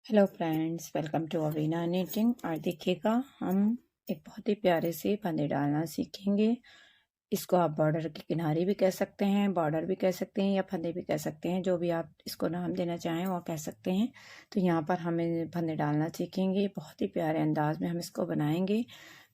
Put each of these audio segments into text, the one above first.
Hello friends, welcome to Avina knitting. और देखिएगा, हम एक बहुत ही प्यारे से फंदे डालना सीखेंगे। इसको आप बॉर्डर की किनारी भी कह सकते हैं, बॉर्डर भी कह सकते हैं, या फंदे भी कह सकते हैं। जो भी आप इसको नाम देना चाहें वो कह सकते हैं। तो यहाँ पर हमें फंदे डालना सीखेंगे, बहुत ही प्यारे अंदाज में हम इसको बनाएंगे।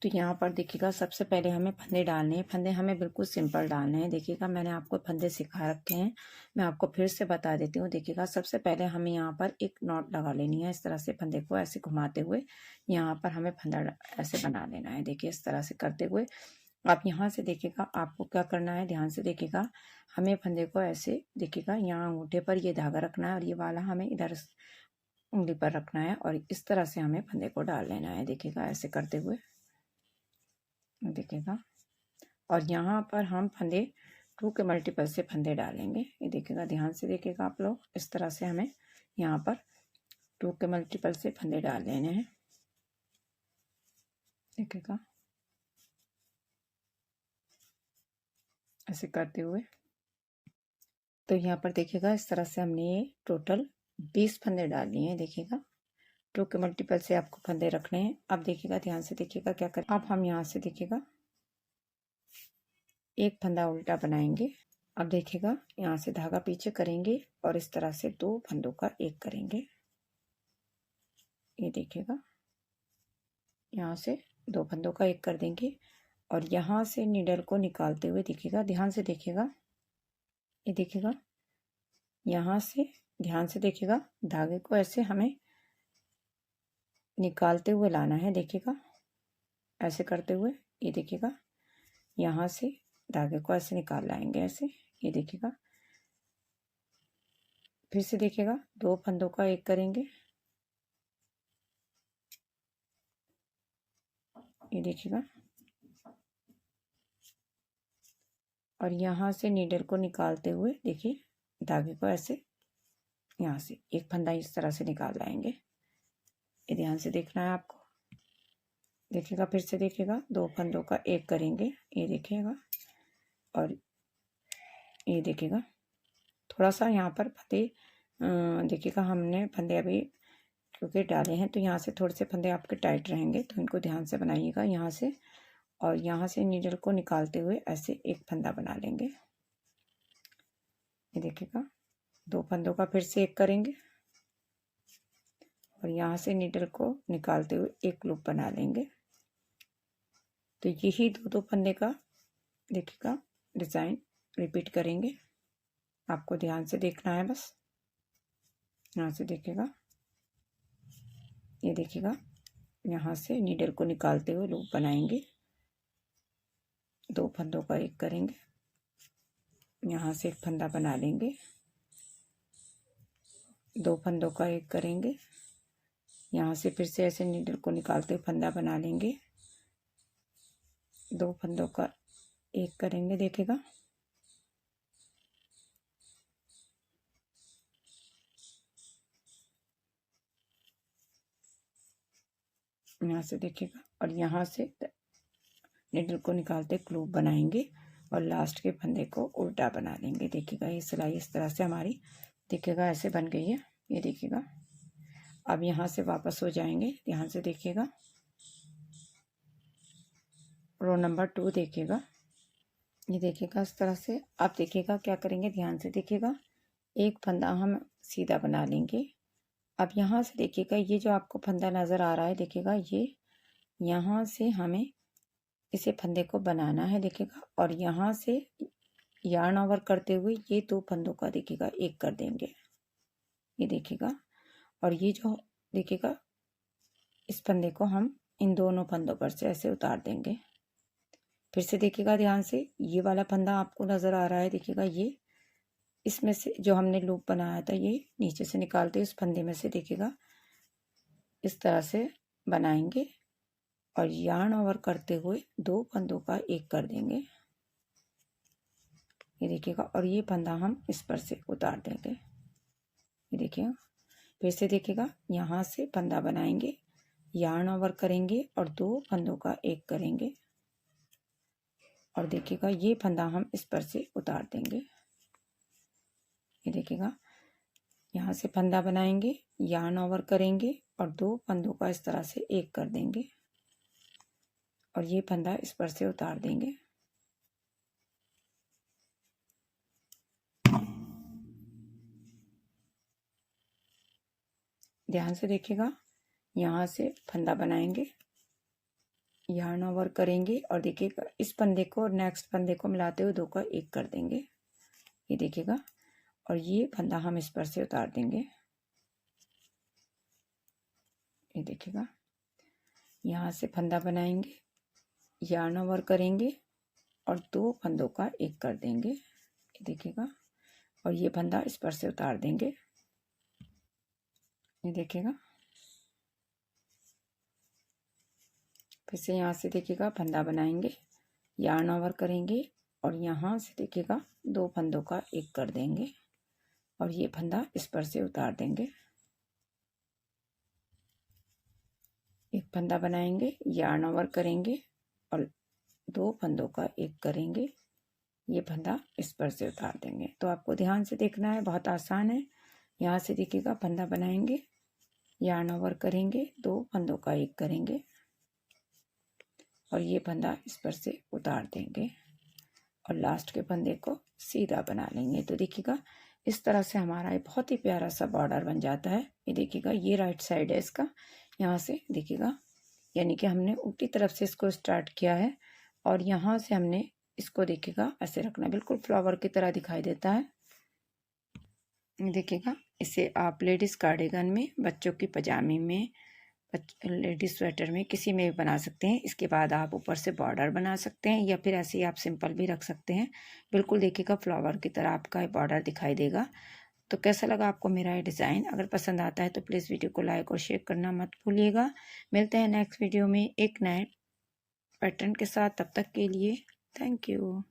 तो यहाँ पर देखिएगा, सबसे पहले हमें फंदे डालने हैं। फंदे हमें बिल्कुल सिंपल डालने हैं। देखिएगा, मैंने आपको फंदे सिखा रखे हैं, मैं आपको फिर से बता देती हूँ। देखिएगा, सबसे पहले हमें यहाँ पर एक नॉट लगा लेनी है। इस तरह से फंदे को ऐसे घुमाते हुए यहाँ पर हमें फंदा ऐसे बना लेना है। देखिए, इस तरह से करते हुए आप यहाँ से देखिएगा, आपको क्या करना है, ध्यान से देखिएगा। हमें फंदे को ऐसे देखिएगा, यहाँ अंगूठे पर ये धागा रखना है और ये वाला हमें इधर उंगली पर रखना है, और इस तरह से हमें फंदे को डाल लेना है। देखिएगा, ऐसे करते हुए देखिएगा। और यहाँ पर हम फंदे 2 के मल्टीपल से फंदे डालेंगे। ये देखिएगा, ध्यान से देखिएगा आप लोग। इस तरह से हमें यहाँ पर 2 के मल्टीपल से फंदे डाल लेने हैं। देखिएगा, ऐसे करते हुए। तो यहाँ पर देखिएगा, इस तरह से हमने ये टोटल 20 फंदे डाल लिए हैं। देखिएगा, 2 के मल्टीपल से आपको फंदे रखने हैं। अब देखिएगा, ध्यान से देखिएगा क्या करें। अब हम यहाँ से देखिएगा एक फंदा उल्टा बनाएंगे। अब देखिएगा, यहाँ से धागा पीछे करेंगे और इस तरह से 2 फंदों का एक करेंगे। ये देखिएगा, यहाँ से 2 फंदों का एक कर देंगे और यहाँ से नीडल को निकालते हुए देखिएगा, ध्यान से देखिएगा। ये देखिएगा, यहाँ से ध्यान से देखिएगा, धागे को ऐसे हमें निकालते हुए लाना है। देखिएगा, ऐसे करते हुए। ये देखिएगा, यहाँ से धागे को ऐसे निकाल लाएंगे, ऐसे। ये देखिएगा, फिर से देखिएगा, 2 फंदों का एक करेंगे। ये देखिएगा, और यहाँ से नीडल को निकालते हुए देखिए, धागे को ऐसे यहाँ से एक फंदा इस तरह से निकाल लाएंगे। ये ध्यान से देखना है आपको। देखिएगा, फिर से देखिएगा, 2 फंदों का एक करेंगे। ये देखिएगा, और ये देखिएगा, थोड़ा सा यहाँ पर फंदे देखिएगा, हमने फंदे अभी क्योंकि डाले हैं तो यहाँ से थोड़े से फंदे आपके टाइट रहेंगे, तो इनको ध्यान से बनाइएगा यहाँ से। और यहाँ से नीडल को निकालते हुए ऐसे एक फंदा बना लेंगे। ये देखिएगा, 2 फंदों का फिर से एक करेंगे और यहाँ से नीडल को निकालते हुए एक लूप बना लेंगे। तो यही 2 फंदे का देखिएगा डिज़ाइन रिपीट करेंगे। आपको ध्यान से देखना है बस। यहाँ से देखिएगा, ये देखिएगा, यहाँ से नीडल को निकालते हुए लूप बनाएंगे। 2 फंदों का एक करेंगे, यहाँ से एक फंदा बना लेंगे, 2 फंदों का एक करेंगे, यहाँ से फिर से ऐसे नीडल को निकालते हुए फंदा बना लेंगे, 2 फंदों का एक करेंगे। देखिएगा, यहाँ से देखिएगा, और यहाँ से नीडल को निकालते लूप बनाएंगे और लास्ट के फंदे को उल्टा बना लेंगे। देखिएगा, ये सिलाई इस तरह से हमारी देखिएगा ऐसे बन गई है। ये देखिएगा, अब यहाँ से वापस हो जाएंगे। ध्यान से देखिएगा, रो नंबर 2 देखिएगा। ये देखिएगा, इस तरह से आप देखिएगा क्या करेंगे, ध्यान से देखिएगा, एक फंदा हम सीधा बना लेंगे। अब यहाँ से देखिएगा, ये जो आपको फंदा नज़र आ रहा है, देखिएगा, ये यहाँ से हमें इसे फंदे को बनाना है। देखिएगा, और यहाँ से यार्न ओवर करते हुए ये 2 फंदों का देखिएगा एक कर देंगे। ये देखिएगा, और ये जो देखिएगा, इस फंदे को हम इन दोनों फंदों पर से ऐसे उतार देंगे। फिर से देखिएगा, ध्यान से, ये वाला फंदा आपको नज़र आ रहा है। देखिएगा, ये इसमें से जो हमने लूप बनाया था, ये नीचे से निकालते इस फंदे में से देखिएगा इस तरह से बनाएंगे और यार्न ओवर करते हुए 2 फंदों का एक कर देंगे। ये देखिएगा, और ये फंदा हम इस पर से उतार देंगे। ये देखिएगा, फिर से देखिएगा, यहाँ से फंदा बनाएंगे, यार्न ओवर करेंगे और 2 फंदों का एक करेंगे, और देखिएगा, ये फंदा हम इस पर से उतार देंगे। ये देखिएगा, यहाँ से फंदा बनाएंगे, yarn ओवर करेंगे और 2 फंदों का इस तरह से एक कर देंगे और ये फंदा इस पर से उतार देंगे। ध्यान से देखिएगा, यहाँ से फंदा बनाएंगे, yarn ओवर करेंगे और देखिएगा इस फंदे को और नेक्स्ट फंदे को मिलाते हुए 2 का एक कर देंगे, ये देखिएगा, और ये फंदा हम इस पर से उतार देंगे, ये देखिएगा। यहाँ से फंदा बनाएंगे, yarn ओवर करेंगे और 2 फंदों का एक कर देंगे, ये देखिएगा, और ये फंदा इस पर से उतार देंगे, ये देखिएगा। फिर से यहाँ से देखिएगा फंदा बनाएंगे, yarn ओवर करेंगे और यहाँ से देखिएगा 2 फंदों का एक कर देंगे और ये फंदा इस पर से उतार देंगे। एक फंदा बनाएंगे, yarn ओवर करेंगे और 2 फंदों का एक करेंगे, ये फंदा इस पर से उतार देंगे। तो आपको ध्यान से देखना है, बहुत आसान है। यहाँ से देखिएगा फंदा बनाएंगे, yarn ओवर करेंगे, 2 फंदों का एक करेंगे और ये फंदा इस पर से उतार देंगे और लास्ट के फंदे को सीधा बना लेंगे। तो देखिएगा इस तरह से हमारा ये बहुत ही प्यारा सा बॉर्डर बन जाता है। ये देखिएगा, ये राइट साइड है इसका, यहाँ से देखिएगा, यानी कि हमने उल्टी तरफ से इसको स्टार्ट किया है और यहाँ से हमने इसको देखिएगा ऐसे रखना, बिल्कुल फ्लावर की तरह दिखाई देता है। देखिएगा, इसे आप लेडीज़ कार्डिगन में, बच्चों की पजामे में, लेडीज स्वेटर में, किसी में भी बना सकते हैं। इसके बाद आप ऊपर से बॉर्डर बना सकते हैं या फिर ऐसे ही आप सिंपल भी रख सकते हैं। बिल्कुल देखिएगा फ्लावर की तरह आपका बॉर्डर दिखाई देगा। तो कैसा लगा आपको मेरा ये डिज़ाइन? अगर पसंद आता है तो प्लीज़ वीडियो को लाइक और शेयर करना मत भूलिएगा। मिलते हैं नेक्स्ट वीडियो में एक नए पैटर्न के साथ, तब तक के लिए थैंक यू।